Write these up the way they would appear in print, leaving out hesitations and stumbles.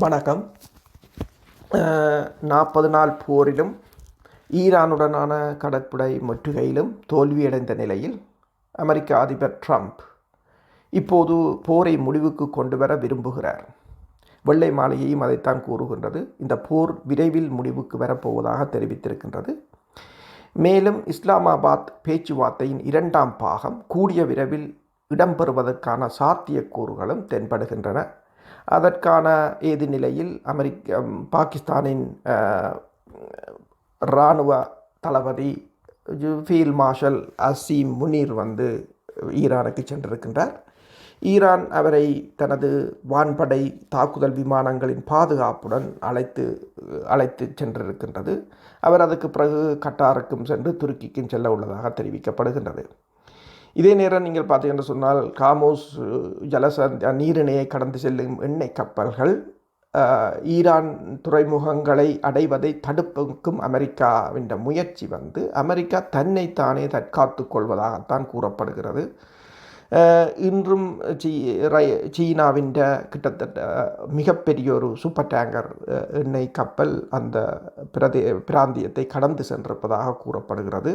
வணக்கம். 40 நாள் போரிலும் ஈரானுடனான கடற்படை முற்றுகையிலும் தோல்வியடைந்த நிலையில் அமெரிக்க அதிபர் ட்ரம்ப் இப்போது போரை முடிவுக்கு கொண்டு வர விரும்புகிறார். வெள்ளை மாளிகையும் அதைத்தான் கூறுகின்றது. இந்த போர் விரைவில் முடிவுக்கு வரப்போவதாக தெரிவித்திருக்கின்றது. மேலும் இஸ்லாமாபாத் பேச்சுவார்த்தையின் 2ஆம் பாகம் கூடிய விரைவில் இடம்பெறுவதற்கான சாத்தியக்கூறுகளும் தென்படுகின்றன. அதற்கான ஏது நிலையில் பாகிஸ்தானின் இராணுவ தளபதி ஃபீல்ட் மார்ஷல் அசீம் முனீர் ஈரானுக்கு சென்றிருக்கின்றார். ஈரான் அவரை தனது வான்படை தாக்குதல் விமானங்களின் பாதுகாப்புடன் அழைத்து சென்றிருக்கின்றது. அவர் அதுக்கு பிறகு கட்டாருக்கும் சென்று துருக்கிக்கும் செல்ல உள்ளதாக தெரிவிக்கப்படுகின்றது. இதே நேரம் நீங்கள் பார்த்தீங்கன்னு சொன்னால் காமோஸ் நீரிணையை கடந்து செல்லும் எண்ணெய் கப்பல்கள் ஈரான் துறைமுகங்களை அடைவதை தடுப்புக்கும் அமெரிக்காவின் முயற்சி அமெரிக்கா தன்னைத்தானே தற்காத்து கொள்வதாகத்தான் கூறப்படுகிறது. இன்றும் சீனாவின் கிட்டத்தட்ட மிகப்பெரிய ஒரு சூப்பர் டேங்கர் எண்ணெய் கப்பல் அந்த பிராந்தியத்தை கடந்து சென்றிருப்பதாக கூறப்படுகிறது.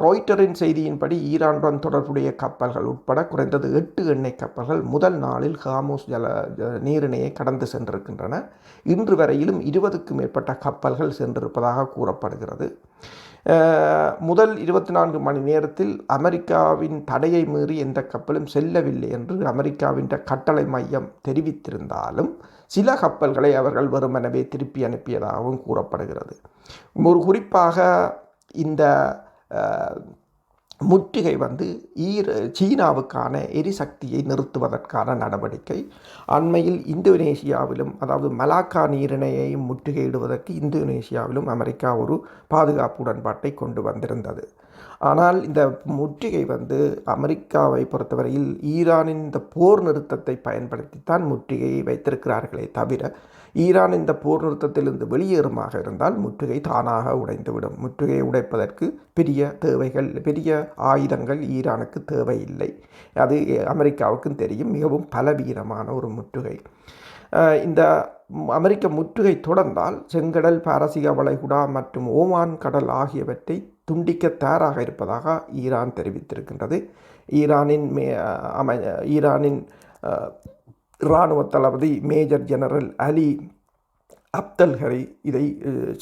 ராய்ட்டரின் செய்தியின்படி ஈரானுடன் தொடர்புடைய கப்பல்கள் உட்பட குறைந்தது 8 எண்ணெய் கப்பல்கள் முதல் நாளில் ஹார்முஸ் நீரிணையை கடந்து சென்றிருக்கின்றன. இன்று வரையிலும் 20க்கும் மேற்பட்ட கப்பல்கள் சென்றிருப்பதாக கூறப்படுகிறது. முதல் 24 மணி நேரத்தில் அமெரிக்காவின் தடையை மீறி எந்த கப்பலும் செல்லவில்லை என்று அமெரிக்காவின் கட்டளை மையம் தெரிவித்திருந்தாலும் சில கப்பல்களை அவர்கள் வெறுமனவே திருப்பி அனுப்பியதாகவும் கூறப்படுகிறது. ஒரு குறிப்பாக இந்த முற்றுகை சீனாவுக்கான எரிசக்தியை நிறுத்துவதற்கான நடவடிக்கை. அண்மையில் இந்தோனேசியாவிலும், அதாவது மலாக்கா நீரிணையையும் முற்றுகையிடுவதற்கு இந்தோனேசியாவிலும் அமெரிக்கா ஒரு பாதுகாப்பு உடன்பாட்டை கொண்டு வந்திருந்தது. ஆனால் இந்த முற்றுகை அமெரிக்காவை பொறுத்தவரையில் ஈரானின் இந்த போர் நிறுத்தத்தை பயன்படுத்தித்தான் முற்றுகையை வைத்திருக்கிறார்களே தவிர ஈரான் இந்த போர் நிறுத்தத்திலிருந்து வெளியேறுமாக இருந்தால் முற்றுகை தானாக உடைந்துவிடும். முற்றுகையை உடைப்பதற்கு பெரிய ஆயுதங்கள் ஈரானுக்கு தேவையில்லை. அது அமெரிக்காவுக்கும் தெரியும். மிகவும் பலவீனமான ஒரு முற்றுகை. இந்த அமெரிக்க முற்றுகை தொடர்ந்தால் செங்கடல், பாரசீக வளைகுடா மற்றும் ஓமான் கடல் ஆகியவற்றை துண்டிக்க தயாராக இருப்பதாக ஈரான் தெரிவித்திருக்கின்றது. ஈரானின் இராணுவ தளபதி மேஜர் ஜெனரல் அலி அப்தல்ஹரி இதை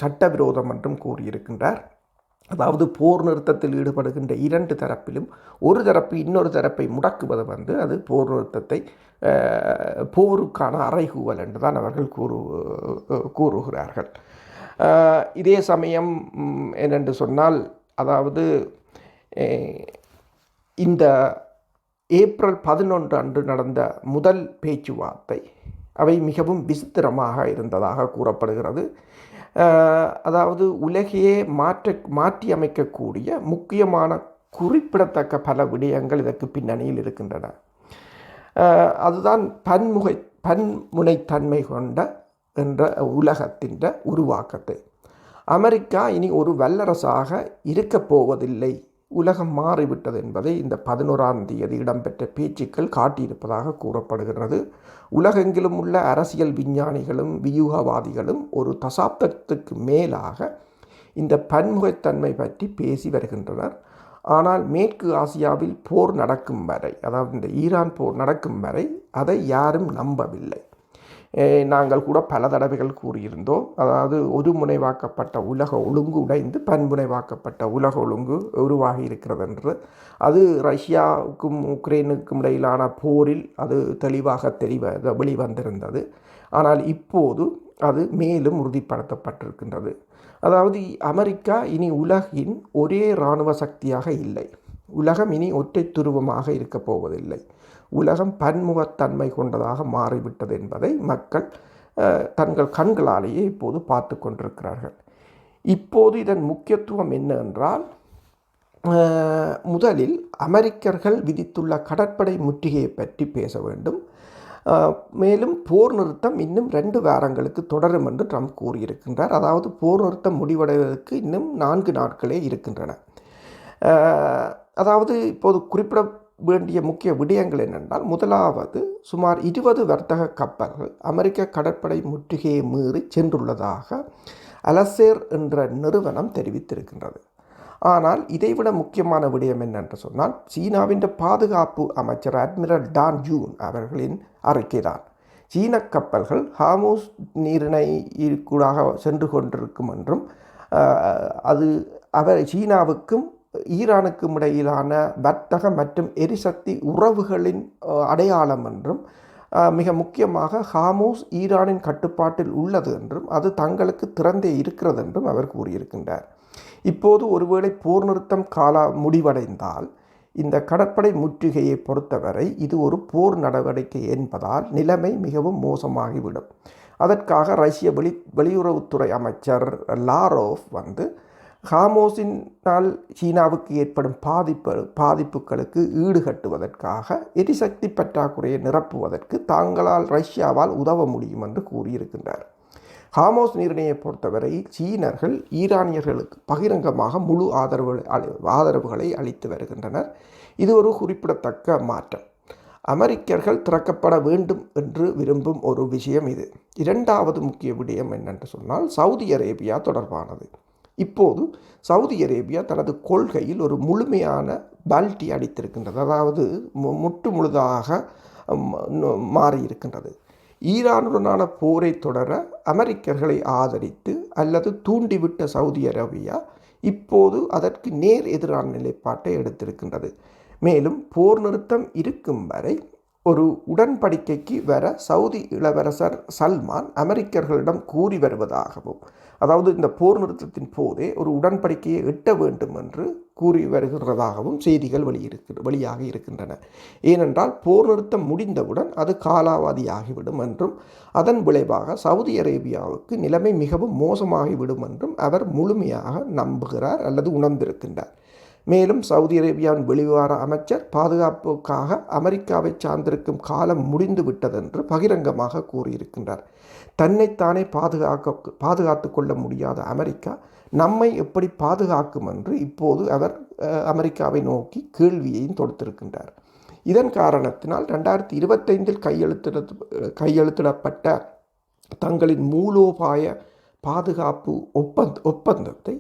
சட்டவிரோதம் என்றும் கூறியிருக்கின்றார். அதாவது போர் நிறுத்தத்தில் ஈடுபடுகின்ற 2 தரப்பிலும் ஒரு தரப்பு இன்னொரு தரப்பை முடக்குவது அது போர் நிறுத்தத்தை போருக்கான அறைகூவல் என்று தான் அவர்கள் கூறுகிறார்கள். இதே சமயம் என்னென்று சொன்னால், அதாவது இந்த ஏப்ரல் 11 அன்று நடந்த முதல் பேச்சுவார்த்தை அவை மிகவும் விசித்திரமாக இருந்ததாக கூறப்படுகிறது. அதாவது உலகையே மாற்றி அமைக்கக்கூடிய முக்கியமான குறிப்பிடத்தக்க பல விடயங்கள் இதற்கு பின்னணியில் இருக்கின்றன. அதுதான் பன்முனைத்தன்மை கொண்ட என்ற உலகத்தின் உருவாக்கத்தை. அமெரிக்கா இனி ஒரு வல்லரசாக இருக்கப் போவதில்லை, உலகம் மாறிவிட்டது என்பதை இந்த 11ஆம் தேதி இடம்பெற்ற பேச்சுக்கள் காட்டியிருப்பதாக கூறப்படுகிறது. உலகெங்கிலும் உள்ள அரசியல் விஞ்ஞானிகளும் வியூகவாதிகளும் ஒரு தசாப்தத்துக்கு மேலாக இந்த பன்முகத்தன்மை பற்றி பேசி வருகின்றனர். ஆனால் மேற்கு ஆசியாவில் போர் நடக்கும் வரை, அதாவது இந்த ஈரான் போர் நடக்கும் வரை அதை யாரும் நம்பவில்லை. நாங்கள் கூட பல தடவைகள் கூறியிருந்தோம். அதாவது ஒருமுனைவாக்கப்பட்ட உலக ஒழுங்கு உடைந்து பன்முனைவாக்கப்பட்ட உலக ஒழுங்கு உருவாகி இருக்கிறது என்று. அது ரஷ்யாவுக்கும் உக்ரைனுக்கும் இடையிலான போரில் அது தெளிவாக வெளிவந்திருந்தது. ஆனால் இப்போது அது மேலும் உறுதிப்படுத்தப்பட்டிருக்கின்றது. அதாவது அமெரிக்கா இனி உலகின் ஒரே இராணுவ சக்தியாக இல்லை. உலகம் இனி ஒற்றை துருவமாக இருக்கப் போவதில்லை. உலகம் பன்முகத்தன்மை கொண்டதாக மாறிவிட்டது என்பதை மக்கள் தங்கள் கண்களாலேயே இப்போது பார்த்து கொண்டிருக்கிறார்கள். இப்போது இதன் முக்கியத்துவம் என்ன என்றால், முதலில் அமெரிக்கர்கள் விதித்துள்ள கடற்படை முற்றுகையை பற்றி பேச வேண்டும். மேலும் போர் நிறுத்தம் இன்னும் 2 வாரங்களுக்கு தொடரும் என்று ட்ரம்ப் கூறியிருக்கின்றார். அதாவது போர் நிறுத்தம் முடிவடைவதற்கு இன்னும் 4 நாட்களே இருக்கின்றன. அதாவது இப்போது வேண்டிய முக்கிய விடயங்கள் என்னென்றால், முதலாவது சுமார் 20 வர்த்தக கப்பல்கள் அமெரிக்க கடற்படை முற்றுகையை மீறி சென்றுள்ளதாக அலசேர் என்ற நிறுவனம் தெரிவித்திருக்கின்றது. ஆனால் இதைவிட முக்கியமான விடயம் என்னென்று சொன்னால், சீனாவின் பாதுகாப்பு அமைச்சர் அட்மிரல் டான் ஜூன் அவர்களின் அறிக்கைதான். சீன கப்பல்கள் ஹார்முஸ் நீரிணைக்கூடாக சென்று கொண்டிருக்கும் என்றும் அது சீனாவுக்கும் ஈரானுக்கும் இடையிலான வர்த்தக மற்றும் எரிசக்தி உறவுகளின் அடையாளம் என்றும், மிக முக்கியமாக ஹார்முஸ் ஈரானின் கட்டுப்பாட்டில் உள்ளது என்றும் அது தங்களுக்கு திறந்தே இருக்கிறது என்றும் அவர் கூறியிருக்கின்றார். இப்போது ஒருவேளை போர் நிறுத்தம் முடிவடைந்தால் இந்த கடற்படை முற்றுகையை பொறுத்தவரை இது ஒரு போர் நடவடிக்கை என்பதால் நிலைமை மிகவும் மோசமாகிவிடும். அதற்காக ரஷ்ய வெளியுறவுத்துறை அமைச்சர் லாரோவ் ஹார்முஸினால் சீனாவுக்கு ஏற்படும் பாதிப்புகளுக்கு ஈடுகட்டுவதற்காக எரிசக்தி பற்றாக்குறையை நிரப்புவதற்கு தாங்களால் ரஷ்யாவால் உதவ முடியும் என்று கூறியிருக்கின்றார். ஹார்முஸ் நீரிணையை பொறுத்தவரை சீனர்கள் ஈரானியர்களுக்கு பகிரங்கமாக முழு ஆதரவுகளை அளித்து வருகின்றனர். இது ஒரு குறிப்பிடத்தக்க மாற்றம். அமெரிக்கர்கள் திறக்கப்பட வேண்டும் என்று விரும்பும் ஒரு விஷயம் இது. இரண்டாவது முக்கிய விடயம் என்னென்று சொன்னால், சவுதி அரேபியா தொடர்பானது. இப்போது சவுதி அரேபியா தனது கொள்கையில் ஒரு முழுமையான பல்டி அடித்திருக்கின்றது. அதாவது முற்று முழுதாக மாறியிருக்கின்றது. ஈரானுடனான போரை தொடர அமெரிக்கர்களை ஆதரித்து அல்லது தூண்டிவிட்ட சவுதி அரேபியா இப்போது அதற்கு நேர் எதிரான நிலைப்பாட்டை எடுத்திருக்கின்றது. மேலும் போர் நிறுத்தம் இருக்கும் வரை ஒரு உடன்படிக்கைக்கு வர சவுதி இளவரசர் சல்மான் அமெரிக்கர்களிடம் கூறி வருவதாகவும், அதாவது இந்த போர் நிறுத்தத்தின் போதே ஒரு உடன்படிக்கையை எட்ட வேண்டும் என்று கூறி வருகிறதாகவும் செய்திகள் வெளியாக இருக்கின்றன. ஏனென்றால் போர் நிறுத்தம் முடிந்தவுடன் அது காலாவதியாகிவிடும் என்றும் அதன் விளைவாக சவுதி அரேபியாவுக்கு நிலைமை மிகவும் மோசமாகிவிடும் என்றும் அவர் முழுமையாக நம்புகிறார் அல்லது உணர்ந்திருக்கின்றார். மேலும் சவுதி அரேபியாவின் வெளிவிவகார அமைச்சர் பாதுகாப்புக்காக அமெரிக்காவை சார்ந்திருக்கும் காலம் முடிந்து விட்டதென்று பகிரங்கமாக கூறியிருக்கின்றார். தன்னைத்தானே பாதுகாத்து கொள்ள முடியாத அமெரிக்கா நம்மை எப்படி பாதுகாக்கும் என்று இப்போது அவர் அமெரிக்காவை நோக்கி கேள்வியையும் தொடுத்திருக்கின்றார். இதன் காரணத்தினால் 2025 கையெழுத்திடப்பட்ட தங்களின் மூலோபாய பாதுகாப்பு ஒப்பந்தத்தை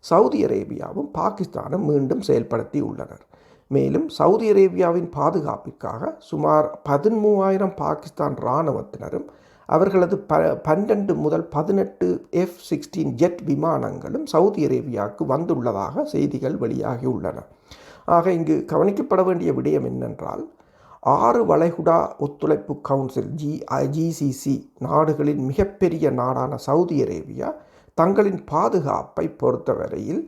சவுதி அரேபியாவும் பாகிஸ்தானும் மீண்டும் செயல்படுத்தி உள்ளனர். மேலும் சவுதி அரேபியாவின் பாதுகாப்பிற்காக சுமார் 13,000 பாகிஸ்தான் இராணுவத்தினரும் அவர்களது 12 முதல் 18 F-16 ஜெட் விமானங்களும் சவுதி அரேபியாவுக்கு வந்துள்ளதாக செய்திகள் வெளியாகியுள்ளன. ஆக இங்கு கவனிக்கப்பட வேண்டிய விடயம் என்னென்றால், 6 வளைகுடா ஒத்துழைப்பு கவுன்சில் GCC நாடுகளின் மிகப்பெரிய நாடான சவுதி அரேபியா தங்களின் பாதுகாப்பை பொறுத்தவரையில்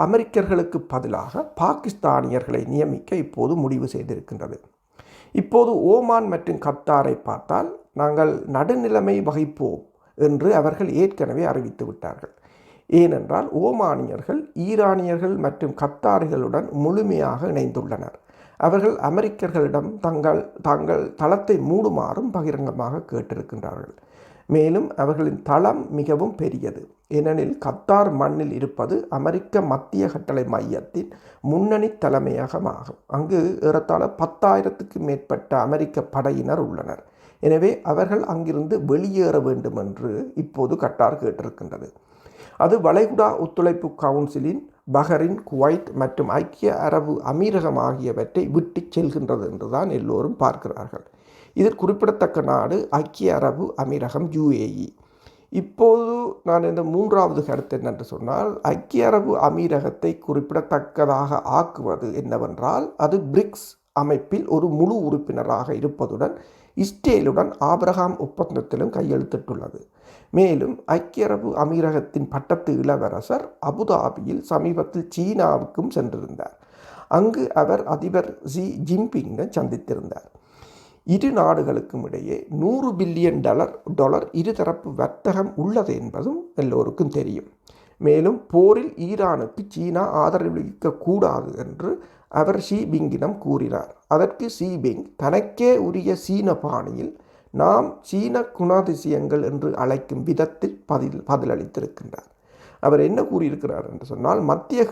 அமெரிக்கர்களுக்கு பதிலாக பாகிஸ்தானியர்களை நியமிக்க இப்போது முடிவு செய்திருக்கின்றது. இப்போது ஓமான் மற்றும் கத்தாரை பார்த்தால் நாங்கள் நடுநிலைமை வகிப்போம் என்று அவர்கள் ஏற்கனவே அறிவித்து விட்டார்கள். ஏனென்றால் ஓமானியர்கள் ஈரானியர்கள் மற்றும் கத்தாரிகளுடன் முழுமையாக இணைந்துள்ளனர். அவர்கள் அமெரிக்கர்களிடம் தங்கள் தளத்தை மூடுமாறும் பகிரங்கமாக கேட்டிருக்கின்றார்கள். மேலும் அவர்களின் தளம் மிகவும் பெரியது. ஏனெனில் கத்தார் மண்ணில் இருப்பது அமெரிக்க மத்திய கட்டளை மையத்தின் முன்னணி தலைமையகமாகும். அங்கு ஏறத்தாழ 10,000க்கு மேற்பட்ட அமெரிக்க படையினர் உள்ளனர். எனவே அவர்கள் அங்கிருந்து வெளியேற வேண்டும் என்று இப்போது கட்டார் கேட்டிருக்கின்றது. அது வளைகுடா ஒத்துழைப்பு கவுன்சிலின் பஹ்ரைன், குவைத் மற்றும் ஐக்கிய அரபு அமீரகம் ஆகியவற்றை விட்டு செல்கின்றது என்றுதான் எல்லோரும் பார்க்கிறார்கள். இதில் குறிப்பிடத்தக்க நாடு ஐக்கிய அரபு அமீரகம் UAE. இப்போது நான் இந்த மூன்றாவது கருத்து என்னென்று சொன்னால், ஐக்கிய அரபு அமீரகத்தை குறிப்பிடத்தக்கதாக ஆக்குவது என்னவென்றால், அது பிரிக்ஸ் அமைப்பில் ஒரு முழு உறுப்பினராக இருப்பதுடன் இஸ்ரேலுடன் ஆபிரகாம் ஒப்பந்தத்திலும் கையெழுத்திட்டுள்ளது. மேலும் ஐக்கிய அரபு அமீரகத்தின் பட்டத்து இளவரசர் அபுதாபியில் சமீபத்தில் சீனாவுக்கும் சென்றிருந்தார். அங்கு அவர் அதிபர் ஜி ஜின்பிங்கை சந்தித்திருந்தார். இரு நாடுகளுக்கும் இடையே $100 பில்லியன் இருதரப்பு வர்த்தகம் உள்ளது என்பதும் எல்லோருக்கும் தெரியும். மேலும் போரில் ஈரானுக்கு சீனா ஆதரவளிக்கக்கூடாது என்று அவர் ஷீபிங்கிடம் கூறினார். அதற்கு ஷீபிங் தனக்கே உரிய சீன பாணியில் நாம் சீன குணாதிசயங்கள் என்று அழைக்கும் விதத்தில் பதிலளித்திருக்கின்றார். அவர் என்ன கூறியிருக்கிறார் என்று சொன்னால், மத்திய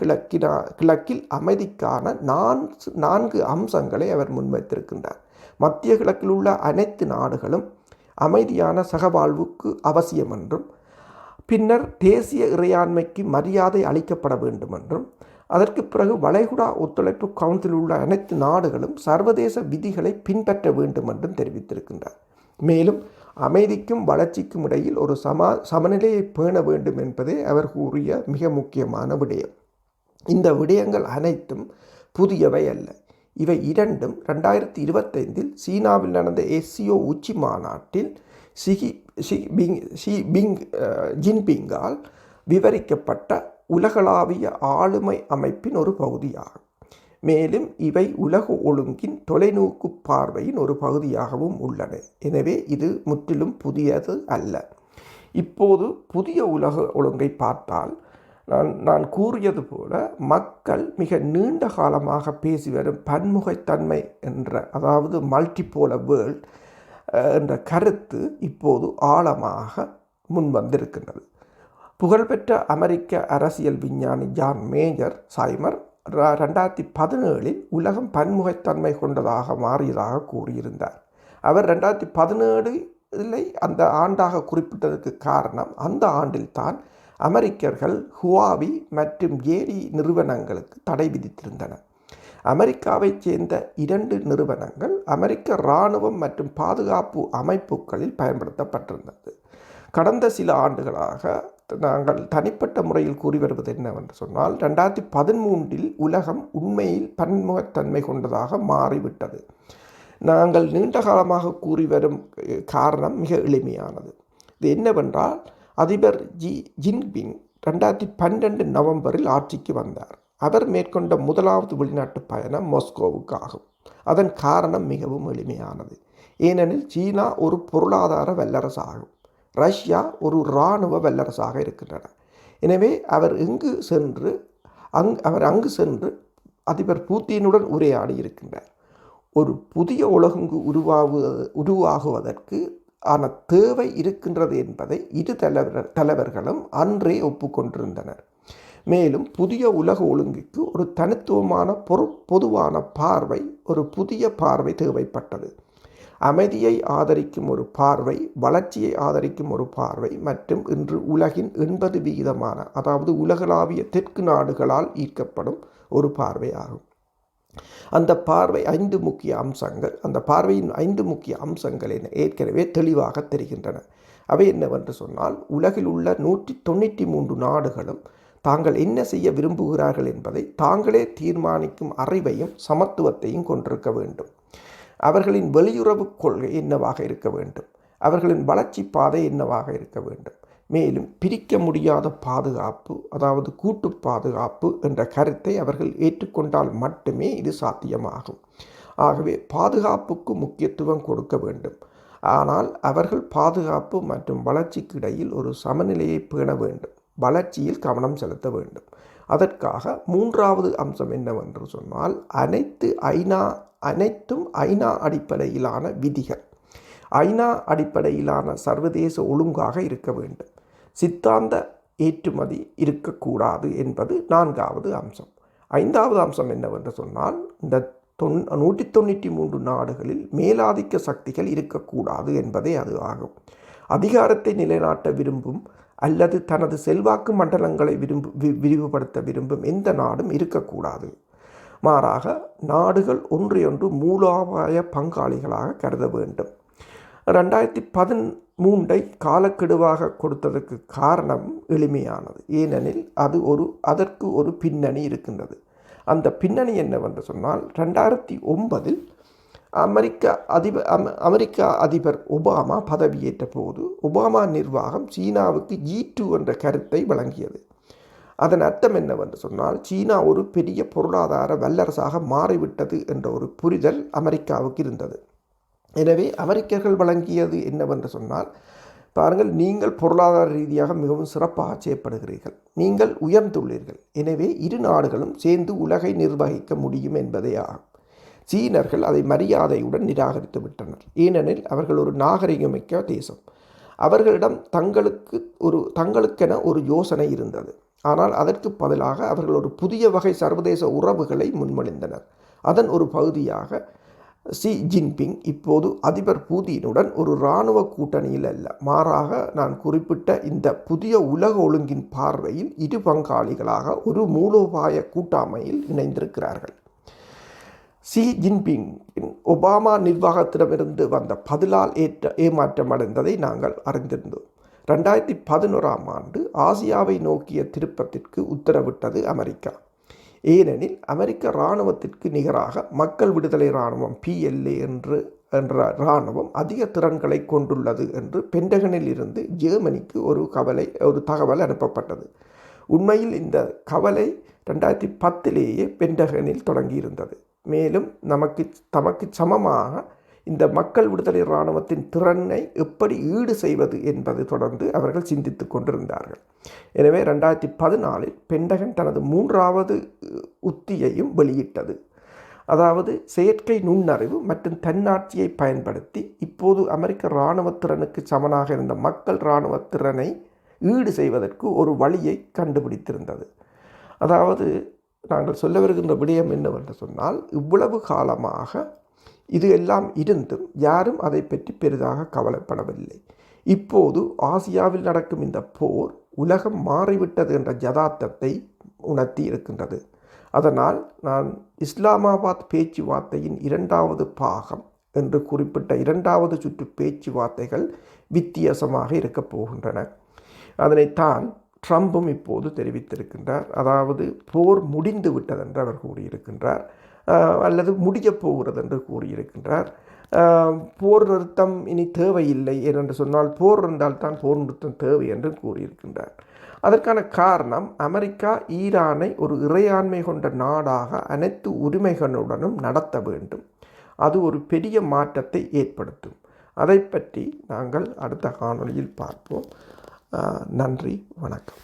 கிழக்கில் அமைதிக்கான 4 அம்சங்களை அவர் முன்வைத்திருக்கின்றார். மத்திய கிழக்கில் உள்ள அனைத்து நாடுகளும் அமைதியான சகவாழ்வுக்கு அவசியம் என்றும், பின்னர் தேசிய இறையாண்மைக்கு மரியாதை அளிக்கப்பட வேண்டும் என்றும், அதற்கு பிறகு வளைகுடா ஒத்துழைப்பு கவுன்சிலில் உள்ள அனைத்து நாடுகளும் சர்வதேச விதிகளை பின்பற்ற வேண்டும் என்றும் தெரிவித்திருக்கின்றார். மேலும் அமைதிக்கும் வளர்ச்சிக்கும் இடையில் ஒரு சமநிலையை பேண வேண்டும் என்பதே அவர் கூறிய மிக முக்கியமான விடயம். இந்த விடயங்கள் அனைத்தும் புதியவை அல்ல. இவை இரண்டும் 2025 சீனாவில் நடந்த SCO உச்சி மாநாட்டில் ஷி ஜின்பிங்கால் விவரிக்கப்பட்ட உலகளாவிய ஆளுமை அமைப்பின் ஒரு பகுதியாகும். மேலும் இவை உலக ஒழுங்கின் தொலைநோக்கு பார்வையின் ஒரு பகுதியாகவும் உள்ளன. எனவே இது முற்றிலும் புதியது அல்ல. இப்போது புதிய உலக ஒழுங்கை பார்த்தால், நான் கூறியது போல மக்கள் மிக நீண்ட காலமாக பேசி வரும் பன்முகத்தன்மை என்ற, அதாவது மல்டிபோலர் வேர்ல்ட் என்ற கருத்து இப்போது ஆழமாக முன்வந்திருக்கின்றது. புகழ்பெற்ற அமெரிக்க அரசியல் விஞ்ஞானி ஜான் மேஜர் சைமர் 2017 உலகம் பன்முகத்தன்மை கொண்டதாக மாறியதாக கூறியிருந்தார். அவர் 2017 அந்த ஆண்டாக குறிப்பிட்டதற்கு காரணம், அந்த ஆண்டில்தான் அமெரிக்கர்கள் ஹுவாவி மற்றும் ஏடி நிறுவனங்களுக்கு தடை விதித்திருந்தனர். அமெரிக்காவைச் சேர்ந்த 2 நிறுவனங்கள் அமெரிக்க இராணுவம் மற்றும் பாதுகாப்பு அமைப்புகளில் பயன்படுத்தப்பட்டிருந்தது. கடந்த சில ஆண்டுகளாக நாங்கள் தனிப்பட்ட முறையில் கூறி வருவது என்னவென்று சொன்னால், 2013 உலகம் உண்மையில் பன்முகத்தன்மை கொண்டதாக மாறிவிட்டது. நாங்கள் நீண்ட காலமாக கூறி வரும் காரணம் மிக எளிமையானது. இது என்னவென்றால், அதிபர் ஜின்பிங் 2012 நவம்பரில் ஆட்சிக்கு வந்தார். அவர் மேற்கொண்ட முதலாவது வெளிநாட்டு பயணம் மாஸ்கோவுக்காகும். அதன் காரணம் மிகவும் எளிமையானது. ஏனெனில் சீனா ஒரு பொருளாதார வல்லரசாகும், ரஷ்யா ஒரு இராணுவ வல்லரசாக இருக்கின்றன. எனவே அவர் அங்கு சென்று அதிபர் புதினுடன் உரையாடி இருக்கின்றார். ஒரு புதிய உலகங்கு உருவாகுவதற்கு ஆன தேவை இருக்கின்றது என்பதை இரு தலைவர்களும் அன்றே ஒப்புக்கொண்டிருந்தனர். மேலும் புதிய உலக ஒழுங்குக்கு ஒரு தனித்துவமான பொதுவான பார்வை, ஒரு புதிய பார்வை தேவைப்பட்டது. அமைதியை ஆதரிக்கும் ஒரு பார்வை, வளர்ச்சியை ஆதரிக்கும் ஒரு பார்வை மற்றும் இன்று உலகின் 80%, அதாவது உலகளாவிய தெற்கு நாடுகளால் ஈர்க்கப்படும் ஒரு பார்வையாகும். அந்த பார்வை 5 முக்கிய அம்சங்கள், அந்த பார்வையின் 5 முக்கிய அம்சங்கள் ஏற்கனவே தெளிவாக தெரிகின்றன. அவை என்னவென்று சொன்னால், உலகில் உள்ள 193 நாடுகளும் தாங்கள் என்ன செய்ய விரும்புகிறார்கள் என்பதை தாங்களே தீர்மானிக்கும் அறிவையும் சமத்துவத்தையும் கொண்டிருக்க வேண்டும். அவர்களின் வெளியுறவு கொள்கை என்னவாக இருக்க வேண்டும், அவர்களின் வளர்ச்சி பாதை என்னவாக இருக்க வேண்டும். மேலும் பிரிக்க முடியாத பாதுகாப்பு, அதாவது கூட்டு பாதுகாப்பு என்ற கருத்தை அவர்கள் ஏற்றுக்கொண்டால் மட்டுமே இது சாத்தியமாகும். ஆகவே பாதுகாப்புக்கு முக்கியத்துவம் கொடுக்க வேண்டும். ஆனால் அவர்கள் பாதுகாப்பு மற்றும் வளர்ச்சிக்கு இடையில் ஒரு சமநிலையை பேண வேண்டும், வளர்ச்சியில் கவனம் செலுத்த வேண்டும். அதற்காக 3வது அம்சம் என்னவென்று சொன்னால், அனைத்தும் ஐநா அடிப்படையிலான விதிகள், ஐநா அடிப்படையிலான சர்வதேச ஒழுங்காக இருக்க வேண்டும். சித்தாந்த ஏற்றுமதி இருக்கக்கூடாது என்பது 4வது அம்சம். 5வது அம்சம் என்னவென்று சொன்னால், இந்த 193 நாடுகளில் மேலாதிக்க சக்திகள் இருக்கக்கூடாது என்பதே அது ஆகும். அதிகாரத்தை நிலைநாட்ட விரும்பும் அல்லது தனது செல்வாக்கு மண்டலங்களை விரிவுபடுத்த விரும்பும் எந்த நாடும் இருக்கக்கூடாது. மாறாக நாடுகள் ஒன்றையொன்று மூலோபாய பங்காளிகளாக கருத வேண்டும். 2013 காலக்கெடுவாக கொடுத்ததற்கு காரணம் எளிமையானது. ஏனெனில் அதற்கு ஒரு பின்னணி இருக்கின்றது. அந்த பின்னணி என்னவென்று சொன்னால், 2009 அமெரிக்க அதிபர் ஒபாமா பதவியேற்ற போது ஒபாமா நிர்வாகம் சீனாவுக்கு G2 என்ற கருத்தை வழங்கியது. அதன் அர்த்தம் என்னவென்று சொன்னால், சீனா ஒரு பெரிய பொருளாதார வல்லரசாக மாறிவிட்டது என்ற ஒரு புரிதல் அமெரிக்காவுக்கு இருந்தது. எனவே அமெரிக்கர்கள் வழங்கியது என்னவென்று சொன்னால், பாருங்கள், நீங்கள் பொருளாதார ரீதியாக மிகவும் சிறப்பாக செயற்படுகிறீர்கள், நீங்கள் உயர்ந்துள்ளீர்கள், எனவே இரு நாடுகளும் சேர்ந்து உலகை நிர்வகிக்க முடியும் என்பதே ஆகும். சீனர்கள் அதை மரியாதையுடன் நிராகரித்து விட்டனர். ஏனெனில் அவர்கள் ஒரு நாகரிகமிக்க தேசம். அவர்களிடம் தங்களுக்கென ஒரு யோசனை இருந்தது. ஆனால் அதற்கு பதிலாக அவர்கள் ஒரு புதிய வகை சர்வதேச உறவுகளை முன்மொழிந்தனர். அதன் ஒரு பகுதியாக ஷி ஜின்பிங் இப்போது அதிபர் புதினுடன் ஒரு இராணுவ கூட்டணியில் அல்ல, மாறாக நான் குறிப்பிட்ட இந்த புதிய உலக ஒழுங்கின் பார்வையில் இரு பங்காளிகளாக ஒரு மூலோபாய கூட்டாமையில் இணைந்திருக்கிறார்கள். ஷி ஜின்பிங் ஒபாமா நிர்வாகத்திடமிருந்து வந்த பதிலால் ஏமாற்றம் அடைந்ததை நாங்கள் அறிந்திருந்தோம். 2011ஆம் ஆண்டு ஆசியாவை நோக்கிய திருப்பத்திற்கு உத்தரவிட்டது அமெரிக்கா. ஏனெனில் அமெரிக்க இராணுவத்திற்கு நிகராக மக்கள் விடுதலை இராணுவம் PLA என்ற இராணுவம் அதிக திறன்களை கொண்டுள்ளது என்று பென்டகனில் இருந்து ஜெர்மனிக்கு ஒரு தகவல் அனுப்பப்பட்டது. உண்மையில் இந்த கவலை 2010லேயே பென்டகனில் தொடங்கியிருந்தது. மேலும் தமக்கு சமமாக இந்த மக்கள் விடுதலை இராணுவத்தின் திறனை எப்படி ஈடு செய்வது என்பது தொடர்ந்து அவர்கள் சிந்தித்து கொண்டிருந்தார்கள். எனவே 2014இல் பென்டகன் தனது 3வது உத்தியையும் வெளியிட்டது. அதாவது செயற்கை நுண்ணறிவு மற்றும் தன்னாட்சியை பயன்படுத்தி இப்போது அமெரிக்க இராணுவ திறனுக்கு சமனாக இருந்த மக்கள் இராணுவ திறனை ஈடு செய்வதற்கு ஒரு வழியை கண்டுபிடித்திருந்தது. அதாவது நாங்கள் சொல்ல வருகின்ற விடயம் என்னவென்று சொன்னால், இவ்வளவு காலமாக இது எல்லாம் இருந்தும் யாரும் அதை பற்றி பெரிதாக கவலைப்படவில்லை. இப்போது ஆசியாவில் நடக்கும் இந்த போர் உலகம் மாறிவிட்டது என்ற யதார்த்தத்தை உணர்த்தி இருக்கின்றது. அதனால் நான் இஸ்லாமாபாத் பேச்சுவார்த்தையின் 2வது பாகம் என்று குறிப்பிட்ட 2வது சுற்று பேச்சுவார்த்தைகள் வித்தியாசமாக இருக்கப் போகின்றன. அதனைத்தான் ட்ரம்பும் இப்போது தெரிவித்திருக்கின்றார். அதாவது போர் முடிந்து விட்டது என்று அவர் கூறியிருக்கின்றார், அல்லது முடியப் போகிறது என்று கூறியிருக்கின்றார். போர் நிறுத்தம் இனி தேவையில்லை என்று சொன்னால், போர் இருந்தால் தான் போர் நிறுத்தம் தேவை என்று கூறியிருக்கின்றார். அதற்கான காரணம், அமெரிக்கா ஈரானை ஒரு இறையாண்மை கொண்ட நாடாக அனைத்து உரிமைகளுடனும் நடத்த வேண்டும். அது ஒரு பெரிய மாற்றத்தை ஏற்படுத்தும். அதை பற்றி நாங்கள் அடுத்த காணொளியில் பார்ப்போம். நன்றி, வணக்கம்.